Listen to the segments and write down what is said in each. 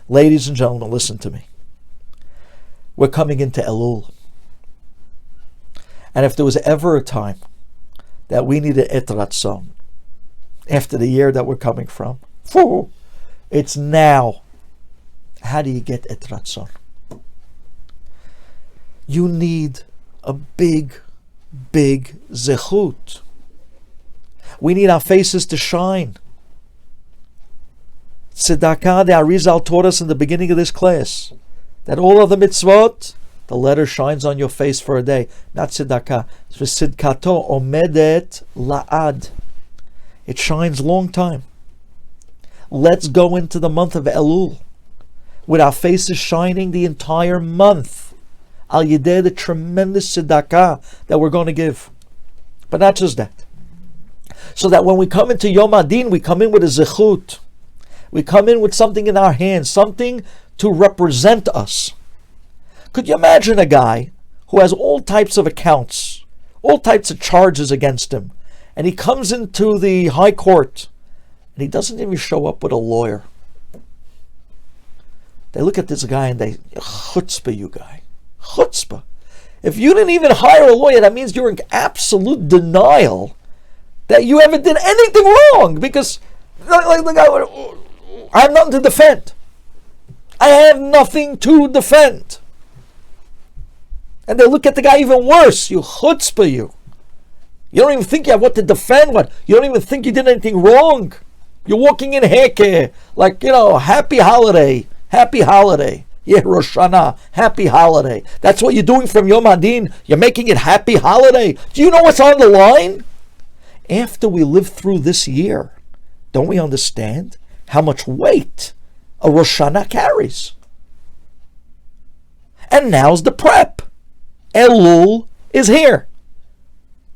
Ladies and gentlemen, listen to me. We're coming into Elul. And if there was ever a time that we needed et ratzon, after the year that we're coming from, it's now. How do you get et ratzon? You need a big, big zechut. We need our faces to shine. Tzedakah, the Arizal taught us in the beginning of this class, that all of the mitzvot, the letter shines on your face for a day. Not tzedakah. V'sidkato omedet la'ad. It shines long time. Let's go into the month of Elul with our faces shining the entire month. Al yidei, the tremendous tzedakah that we're going to give. But not just that. So that when we come into Yom Adin, we come in with a zechut. We come in with something in our hands, something to represent us. Could you imagine a guy who has all types of accounts, all types of charges against him, and he comes into the high court and he doesn't even show up with a lawyer? They look at this guy and they, chutzpah, you guy. Chutzpah. If you didn't even hire a lawyer, that means you're in absolute denial that you ever did anything wrong, because like the guy, I have nothing to defend. I have nothing to defend. And they look at the guy even worse. You chutzpah, you. You don't even think you have what to defend. What? You don't even think you did anything wrong. You're walking in heke, like, happy holiday. Happy holiday. Yeah, Rosh Hashanah. Happy holiday. That's what you're doing from Yom Adin. You're making it happy holiday. Do you know what's on the line? After we live through this year, don't we understand how much weight a Rosh Hashanah carries? And now's the prep. Elul is here.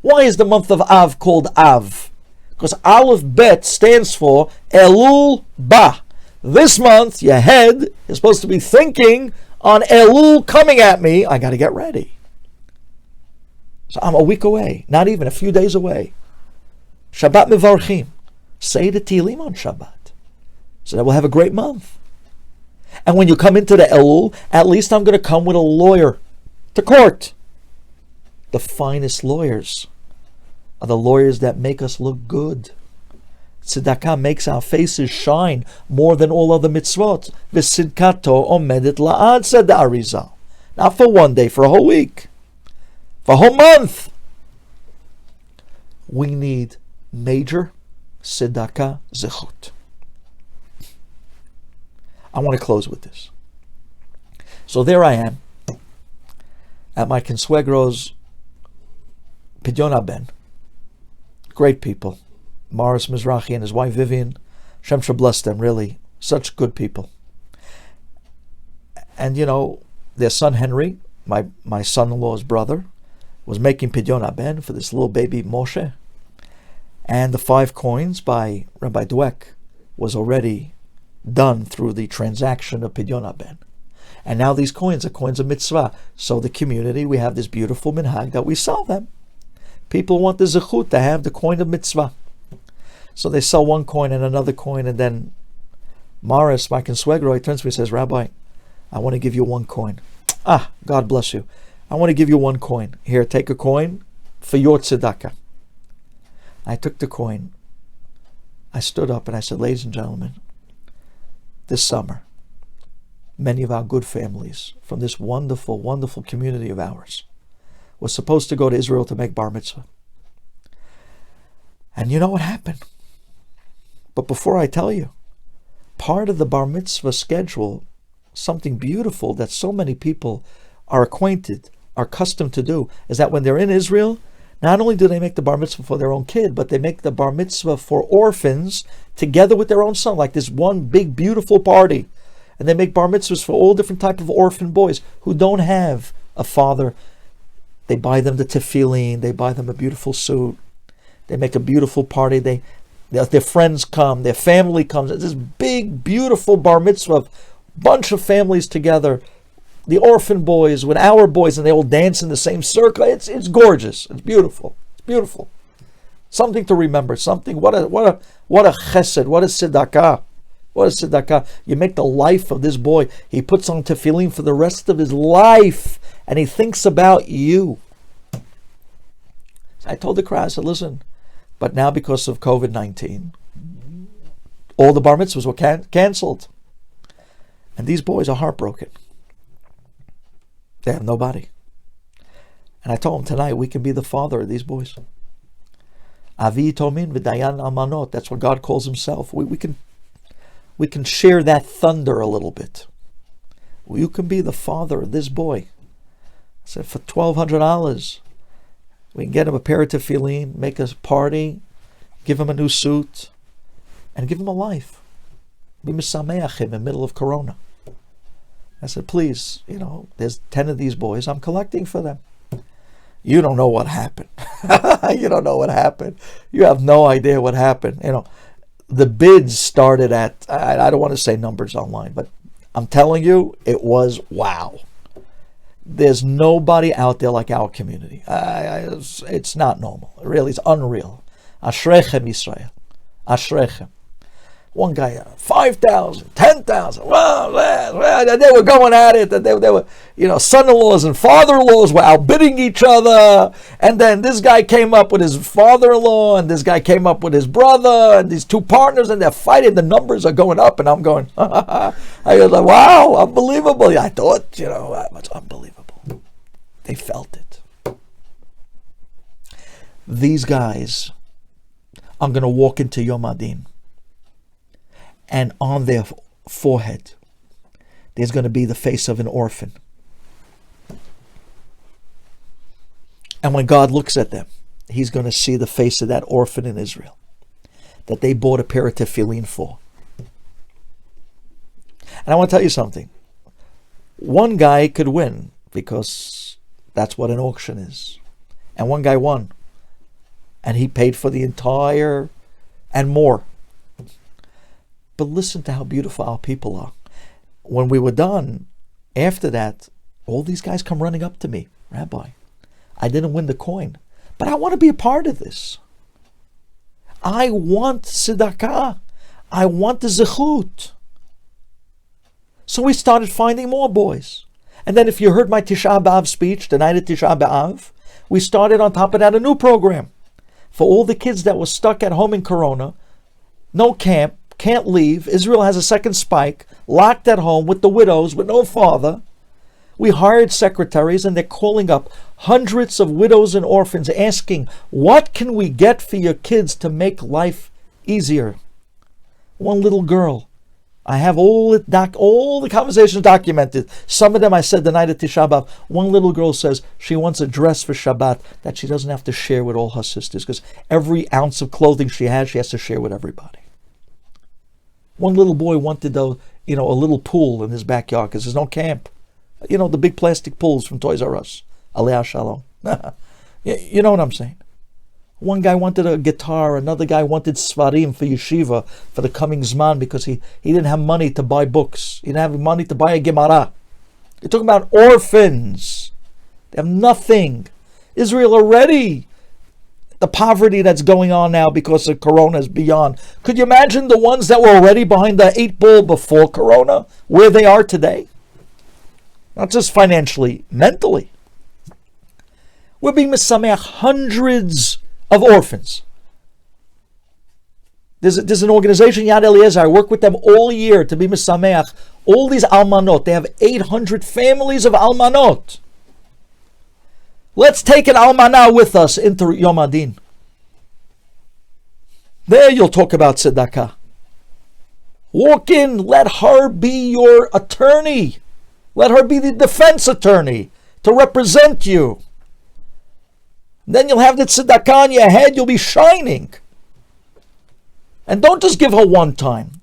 Why is the month of Av called Av? Because Aleph Bet stands for Elul Ba. This month, your head is supposed to be thinking on Elul coming at me. I got to get ready. So I'm a week away, not even a few days away. Shabbat Mevarchim. Say the Tehillim on Shabbat, so that we'll have a great month. And when you come into the Elul, at least I'm going to come with a lawyer to court. The finest lawyers are the lawyers that make us look good. Tzedakah makes our faces shine more than all other mitzvot. V'sidkato omedet la'ad, said the Arizal. Not for one day, for a whole week. For a whole month. We need major tzedakah zechut. I want to close with this. So there I am at my consuegro's Pidyon Ben. Great people. Morris Mizrahi and his wife Vivian. Shem shall bless them, really. Such good people. And their son Henry, my son-in-law's brother, was making Pidyon Ben for this little baby Moshe. And the 5 coins by Rabbi Duvi was already done through the transaction of Pidyon Ben. And now these coins are coins of mitzvah. So the community, we have this beautiful minhag that we sell them. People want the zechut to have the coin of mitzvah. So they sell one coin and another coin, and then Morris, my consuegro, he turns to me and says, Rabbi, I want to give you 1 coin. God bless you. I want to give you 1 coin. Here, take a coin for your tzedakah. I took the coin. I stood up and I said, ladies and gentlemen, this summer, many of our good families from this wonderful, wonderful community of ours were supposed to go to Israel to make bar mitzvah. And you know what happened? But before I tell you, part of the bar mitzvah schedule, something beautiful that so many people are acquainted, are accustomed to do, is that when they're in Israel, not only do they make the bar mitzvah for their own kid, but they make the bar mitzvah for orphans together with their own son, like this one big beautiful party. And they make bar mitzvahs for all different type of orphan boys who don't have a father. They buy them the tefillin, they buy them a beautiful suit, they make a beautiful party, their friends come, their family comes. It's this big, beautiful bar mitzvah, bunch of families together, the orphan boys with our boys, and they all dance in the same circle. It's gorgeous. It's beautiful. It's beautiful. Something to remember. Something. What a chesed. What a tzedakah What is tzedakah? You make the life of this boy. He puts on tefillin for the rest of his life, and he thinks about you. I told the crowd, I said, listen, but now because of COVID-19, all the bar mitzvahs were canceled. And these boys are heartbroken. They have nobody. And I told them tonight, we can be the father of these boys. Avi tomin v'dayan almanot. That's what God calls himself. We can share that thunder a little bit. You can be the father of this boy. I said, for $1,200, we can get him a pair of tefillin, make a party, give him a new suit, and give him a life. Be misameach him in the middle of Corona. I said, please, there's 10 of these boys. I'm collecting for them. You don't know what happened. You don't know what happened. You have no idea what happened. The bids started at, I don't want to say numbers online, but I'm telling you, it was wow. There's nobody out there like our community. It's not normal. Really, it's unreal. Ashrechem Yisrael. Ashrechem. One guy, 5,000, 10,000. Well, they were going at it. They were, son-in-laws and father-in-laws were outbidding each other. And then this guy came up with his father-in-law, and this guy came up with his brother, and these two partners, and they're fighting. The numbers are going up, and I'm going, I was like, wow, unbelievable. I thought, that was unbelievable. They felt it. These guys, I'm going to walk into Yom Adin. And on their forehead, there's going to be the face of an orphan. And when God looks at them, he's going to see the face of that orphan in Israel that they bought a pair of tefillin for. And I want to tell you something. One guy could win because that's what an auction is. And one guy won. And he paid for the entire and more. But listen to how beautiful our people are. When we were done, after that, all these guys come running up to me. Rabbi, I didn't win the coin, but I want to be a part of this. I want tzedakah. I want the zechut. So we started finding more boys. And then if you heard my Tisha B'Av speech, the night of Tisha B'Av, we started on top of that a new program. For all the kids that were stuck at home in Corona, no camp, can't leave. Israel has a second spike, locked at home with the widows, with no father. We hired secretaries, and they're calling up hundreds of widows and orphans asking, what can we get for your kids to make life easier? One little girl. I have all the conversations documented. Some of them I said the night of Tisha B'Av. One little girl says she wants a dress for Shabbat that she doesn't have to share with all her sisters, because every ounce of clothing she has to share with everybody. One little boy wanted a little pool in his backyard because there's no camp. The big plastic pools from Toys R Us. Alei Shalom. You know what I'm saying? One guy wanted a guitar. Another guy wanted svarim for yeshiva for the coming Zman because he didn't have money to buy books. He didn't have money to buy a Gemara. You're talking about orphans. They have nothing. Israel already, the poverty that's going on now because of Corona is beyond. Could you imagine the ones that were already behind the 8 ball before Corona, where they are today? Not just financially, mentally. We're being misameach hundreds of orphans. There's an organization, Yad Eliezer, I work with them all year to be misameach. All these almanot, they have 800 families of almanot. Let's take an almanah with us into Yom Adin. There you'll talk about tzedakah. Walk in, let her be your attorney. Let her be the defense attorney to represent you. Then you'll have the tzedakah on your head, you'll be shining. And don't just give her one time.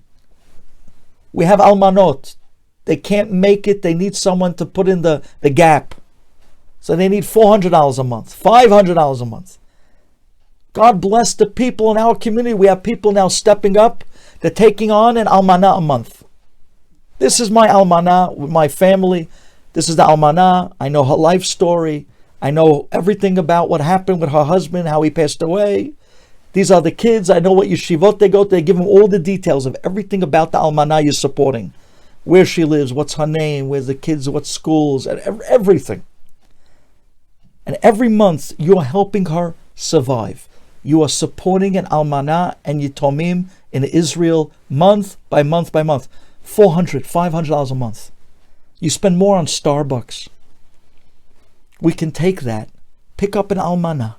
We have almanot. They can't make it, they need someone to put in the gap. So they need $400 a month, $500 a month. God bless the people in our community. We have people now stepping up. They're taking on an almanah a month. This is my almanah with my family. This is the almanah. I know her life story. I know everything about what happened with her husband, how he passed away. These are the kids. I know what yeshivot they go to. They give them all the details of everything about the almanah you're supporting. Where she lives, what's her name, where's the kids, what schools, and everything. And every month, you are helping her survive. You are supporting an almanah and yitomim in Israel month by month by month. $400, $500 a month. You spend more on Starbucks. We can take that, pick up an almanah,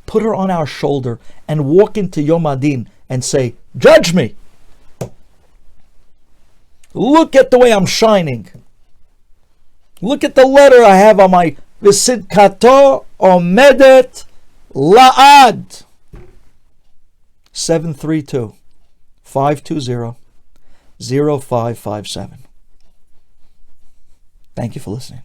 put her on our shoulder, and walk into Yom Adin and say, judge me. Look at the way I'm shining. Look at the letter I have on my V'sidkato Omedet La'ad. 732-520-0557. Thank you for listening.